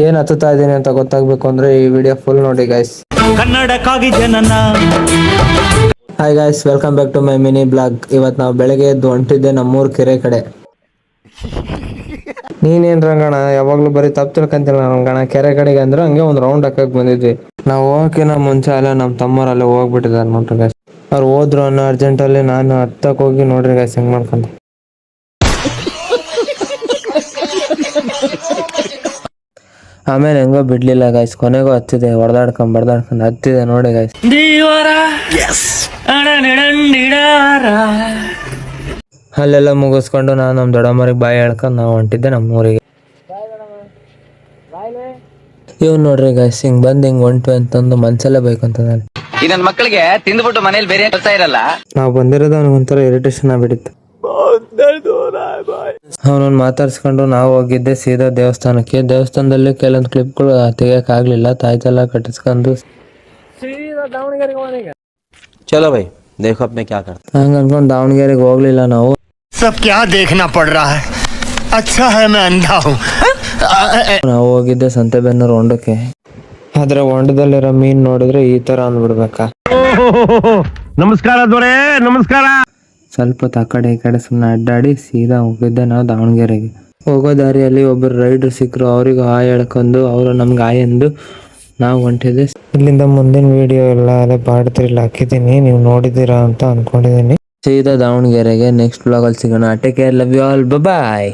ಏನ್ ಹತ್ತುತ್ತಾ ಇದ್ದೀನಿ ಅಂತ ಗೊತ್ತಾಗ್ಬೇಕು ಅಂದ್ರೆ ಈ ವಿಡಿಯೋ ಫುಲ್ ನೋಡಿ ಗೈಸ್. ಕನ್ನಡಕ್ಕಾಗಿ ಜನನ. Hi guys, welcome back to my mini vlog. ಇವತ್ತು ನಾವು ಬೆಳಗ್ಗೆ ಎದ್ದು ಹೊಂಟಿದ್ದೆ ನಮ್ಮೂರ್ ಕೆರೆ ಕಡೆ. ನೀನೇನ್ ರಂಗಣ ಯಾವಾಗ್ಲೂ ಬರೀ ತಪ್ಪು ತಿಳ್ಕೊಂತಿಲ್ಲ ರಂಗಣ. ಕೆರೆ ಕಡೆಗೆ ಅಂದ್ರೆ ಹಂಗೆ ಒಂದ್ ರೌಂಡ್ ಹಾಕಕ್ ಬಂದಿದ್ವಿ. ನಾವು ಹೋಗಕ್ಕಿನ ಮುಂಚೆ ಅಲ್ಲ ನಮ್ಮ ತಮ್ಮರಲ್ಲ ಹೋಗ್ಬಿಟ್ಟಿದ್ದಾರೆ ನೋಡ್ರಿ ಗೈಸ್. ಅವ್ರು ಹೋದ್ರು ಅನ್ನೋ ಅರ್ಜೆಂಟ್ ಅಲ್ಲಿ ನಾನು ಹತ್ತಕ್ ಹೋಗಿ ನೋಡ್ರಿ ಗೈಸ್ ಹೆಂಗ್ ಮಾಡ್ಕೊಂಡೆ. ಆಮೇಲೆ ಹೆಂಗೋ ಬಿಡ್ಲಿಲ್ಲ ಗೈಸ್, ಕೊನೆಗೂ ಹತ್ತಿದೆ. ಹೊಡೆದಾಡ್ಕೊಂಡ್ ಹತ್ತಿದೆ ನೋಡಿ ಗೈಸ್. ಅಲ್ಲೆಲ್ಲ ಮುಗಿಸ್ಕೊಂಡು ನಾನು ನಮ್ಮ ದೊಡ್ಡಮ್ಮರಿಗೆ ಬಾಯಿ ಹೇಳ್ಕೊಂಡು ನಾವು ಹೊಂಟಿದ್ದೆ ನಮ್ಮ ಊರಿಗೆ. ಇವ್ ನೋಡ್ರಿ ಗೈಸ್, ಹಿಂಗ್ ಬಂದ್ ಹಿಂಗ್ ಹೊಂಟು ಅಂತಂದು ಮನ್ಸಲ್ಲೇ ಬೇಕಂತ ಈ ನನ್ನ ಮಕ್ಕಳಿಗೆ ತಿಂದ್ಬಿಟ್ಟು ಮನೇಲಿ ಬೇರೆ ಕೆಲಸ ಇರಲ್ಲ. ನಾವು ಬಂದಿರೋದು ಅವ್ನಿಗೊಂಥರ ಇರಿಟೇಷನ್ ಆಗ್ಬಿಟ್ಟಿತ್ತು. ಅವನನ್ನು ಮಾತಾಡ್ಸ್ಕೊಂಡು ನಾವು ಹೋಗಿದ್ದೆ ಸೀದಾ ದೇವಸ್ಥಾನಕ್ಕೆ. ದೇವಸ್ಥಾನದಲ್ಲಿ ಕೆಲವೊಂದು ಕ್ಲಿಪ್ಗಳು ತೆಗಿಯಕ್ ಆಗ್ಲಿಲ್ಲ, ತಾಯ್ತೆಲ್ಲ ಕಟ್ಟಿಸ್ಕೊಂಡು ಚಲೋ ಭೈ ದೇಖೋ ಅಪ್ನೆ ಕ್ಯಾ ಕರ್ತಾ. ಹಂಗ ಅನ್ಕೊಂಡು ದಾವಣಗೆರೆಗೆ ಹೋಗ್ಲಿಲ್ಲ ನಾವು. सब क्या देखना पड़ रहा है, अच्छा है मैं अंधा हूँ. ನಾವು ಹೋಗಿದ್ದೆ ಸಂತೆಬೆನ್ನೂರು ಹೊಂಡಕ್ಕೆ. ಆದ್ರೆ ಹೊಂಡದಲ್ಲಿರೋ ಮೀನ್ ನೋಡಿದ್ರೆ ಈ ತರ ಅಂದ್ಬಿಡ್ಬೇಕಾ. ನಮಸ್ಕಾರ ದೊರೆ, ನಮಸ್ಕಾರ. ಸ್ವಲ್ಪ ಹೊತ್ತು ಆ ಕಡೆ ಈ ಕಡೆ ಸುಮ್ಮನೆ ಅಡ್ಡಾಡಿ ಸೀದಾ ಹೋಗಿದ್ದೆ ನಾವು ದಾವಣಗೆರೆಗೆ. ಹೋಗೋ ದಾರಿಯಲ್ಲಿ ಒಬ್ಬರು ರೈಡರ್ ಸಿಕ್ಕರು. ಅವ್ರಿಗೆ ಹಾಯ್ ಹೇಳ್ಕೊಂಡು ಅವರು ನಮ್ಗೆ ಹಾಯ್ ಎಂದು ನಾವು ಹೊಂಟಿದ್ದೆ. ಇಲ್ಲಿಂದ ಮುಂದಿನ ವಿಡಿಯೋ ಎಲ್ಲ ಅದೇ ಪಾರ್ಟ್ 3 ಹಾಕಿದ್ದೀನಿ, ನೀವು ನೋಡಿದ್ದೀರಾ ಅಂತ ಅನ್ಕೊಂಡಿದ್ದೀನಿ. ಸೀದಾ ದಾವಣಗೆರೆಗೆ. ನೆಕ್ಸ್ಟ್ ಬ್ಲಾಗಲ್ಲಿ ಸಿಗೋಣ. Take care, love you all, bye.